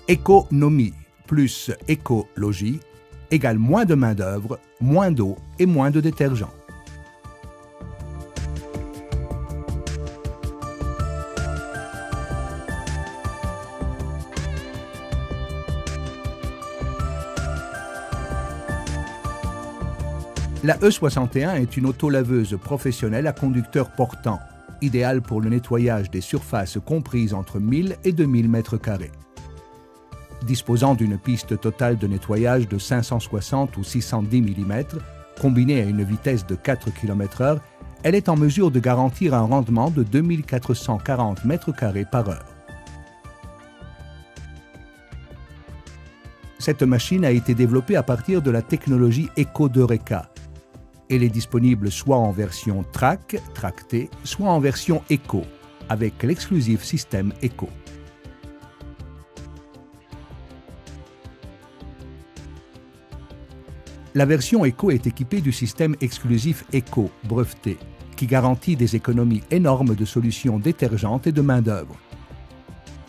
Économie plus écologie égale moins de main-d'œuvre, moins d'eau et moins de détergent. La E61 est une autolaveuse professionnelle à conducteur portant, idéale pour le nettoyage des surfaces comprises entre 1000 et 2000 m². Disposant d'une piste totale de nettoyage de 560 ou 610 mm, combinée à une vitesse de 4 km/h, elle est en mesure de garantir un rendement de 2440 m² par heure. Cette machine a été développée à partir de la technologie EcoDeureka. Elle est disponible soit en version track, tractée, soit en version Eco, avec l'exclusif système Eco. La version Eco est équipée du système exclusif Eco, breveté, qui garantit des économies énormes de solutions détergentes et de main-d'œuvre.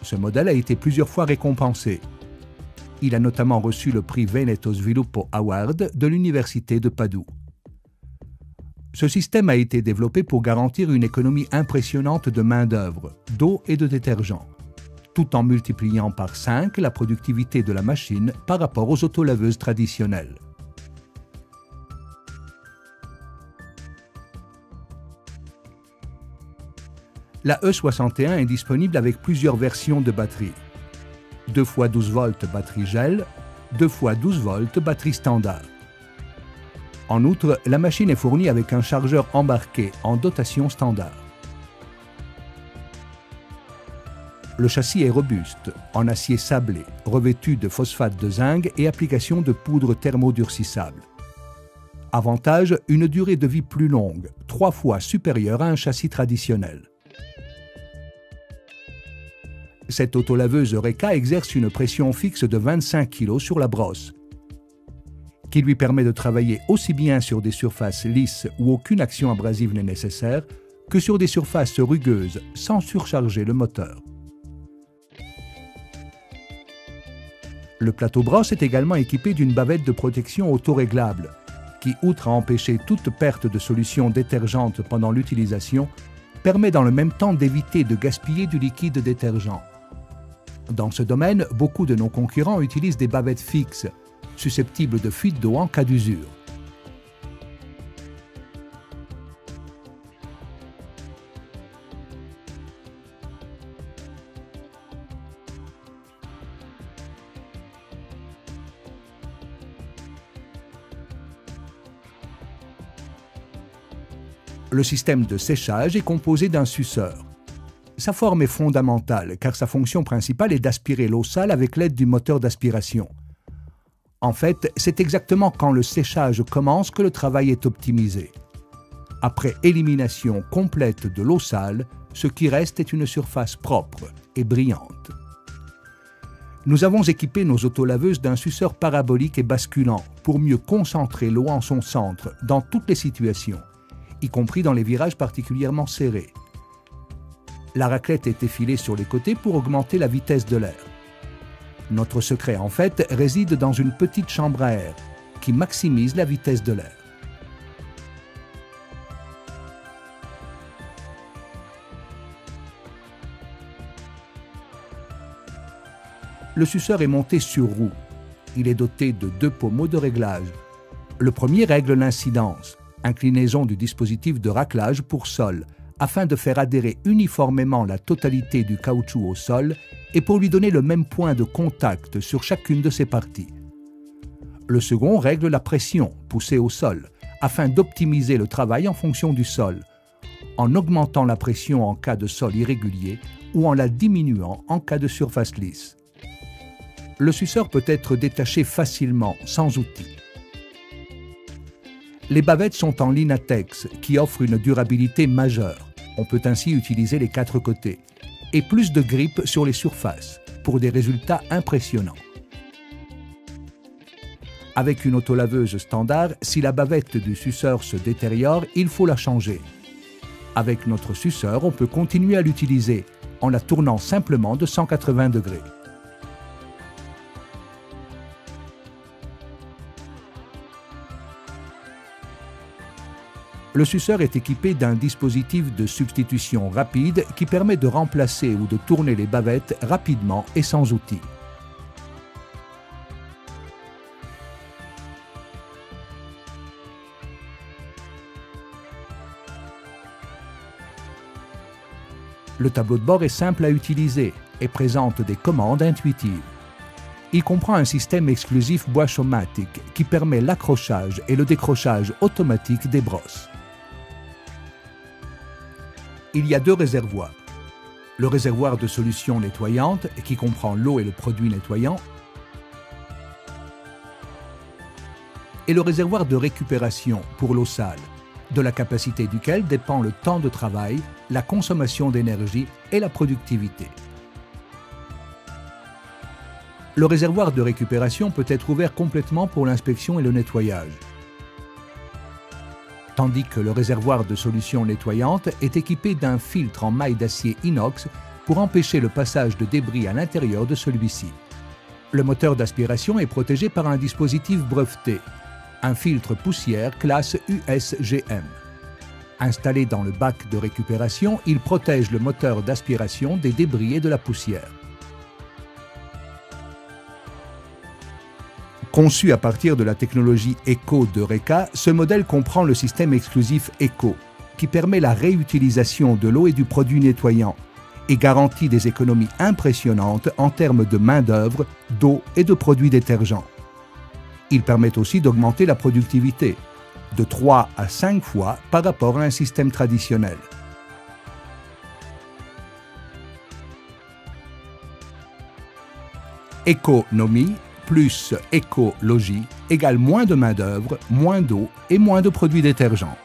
Ce modèle a été plusieurs fois récompensé. Il a notamment reçu le prix Veneto Sviluppo Award de l'Université de Padoue. Ce système a été développé pour garantir une économie impressionnante de main-d'œuvre, d'eau et de détergent, tout en multipliant par 5 la productivité de la machine par rapport aux autolaveuses traditionnelles. La E61 est disponible avec plusieurs versions de batterie. 2 x 12 volts batterie gel, 2 x 12 volts batterie standard. En outre, la machine est fournie avec un chargeur embarqué en dotation standard. Le châssis est robuste, en acier sablé, revêtu de phosphate de zinc et application de poudre thermodurcissable. Avantage, une durée de vie plus longue, 3 fois supérieure à un châssis traditionnel. Cette autolaveuse Eureka exerce une pression fixe de 25 kg sur la brosse, qui lui permet de travailler aussi bien sur des surfaces lisses où aucune action abrasive n'est nécessaire que sur des surfaces rugueuses sans surcharger le moteur. Le plateau brosse est également équipé d'une bavette de protection autoréglable qui, outre à empêcher toute perte de solution détergente pendant l'utilisation, permet dans le même temps d'éviter de gaspiller du liquide détergent. Dans ce domaine, beaucoup de nos concurrents utilisent des bavettes fixes, susceptibles de fuite d'eau en cas d'usure. Le système de séchage est composé d'un suceur. Sa forme est fondamentale car sa fonction principale est d'aspirer l'eau sale avec l'aide du moteur d'aspiration. En fait, c'est exactement quand le séchage commence que le travail est optimisé. Après élimination complète de l'eau sale, ce qui reste est une surface propre et brillante. Nous avons équipé nos autolaveuses d'un suceur parabolique et basculant pour mieux concentrer l'eau en son centre dans toutes les situations, y compris dans les virages particulièrement serrés. La raclette est effilée sur les côtés pour augmenter la vitesse de l'air. Notre secret, en fait, réside dans une petite chambre à air qui maximise la vitesse de l'air. Le suceur est monté sur roue. Il est doté de 2 pommeaux de réglage. Le premier règle l'incidence, inclinaison du dispositif de raclage pour sol, afin de faire adhérer uniformément la totalité du caoutchouc au sol et pour lui donner le même point de contact sur chacune de ses parties. Le second règle la pression poussée au sol, afin d'optimiser le travail en fonction du sol, en augmentant la pression en cas de sol irrégulier ou en la diminuant en cas de surface lisse. Le suceur peut être détaché facilement, sans outil. Les bavettes sont en Linatex, qui offre une durabilité majeure. On peut ainsi utiliser les 4 côtés, et plus de grippe sur les surfaces, pour des résultats impressionnants. Avec une autolaveuse standard, si la bavette du suceur se détériore, il faut la changer. Avec notre suceur, on peut continuer à l'utiliser, en la tournant simplement de 180 degrés. Le suceur est équipé d'un dispositif de substitution rapide qui permet de remplacer ou de tourner les bavettes rapidement et sans outil. Le tableau de bord est simple à utiliser et présente des commandes intuitives. Il comprend un système exclusif Bosch-O-Matic qui permet l'accrochage et le décrochage automatique des brosses. Il y a deux réservoirs. Le réservoir de solution nettoyante qui comprend l'eau et le produit nettoyant et le réservoir de récupération pour l'eau sale, de la capacité duquel dépend le temps de travail, la consommation d'énergie et la productivité. Le réservoir de récupération peut être ouvert complètement pour l'inspection et le nettoyage, tandis que le réservoir de solution nettoyante est équipé d'un filtre en maille d'acier inox pour empêcher le passage de débris à l'intérieur de celui-ci. Le moteur d'aspiration est protégé par un dispositif breveté, un filtre poussière classe USGM. Installé dans le bac de récupération, il protège le moteur d'aspiration des débris et de la poussière. Conçu à partir de la technologie ECO d'Eureka, ce modèle comprend le système exclusif ECO, qui permet la réutilisation de l'eau et du produit nettoyant et garantit des économies impressionnantes en termes de main-d'œuvre, d'eau et de produits détergents. Il permet aussi d'augmenter la productivité, de 3 à 5 fois par rapport à un système traditionnel. Économie plus écologie égale moins de main-d'œuvre, moins d'eau et moins de produits détergents.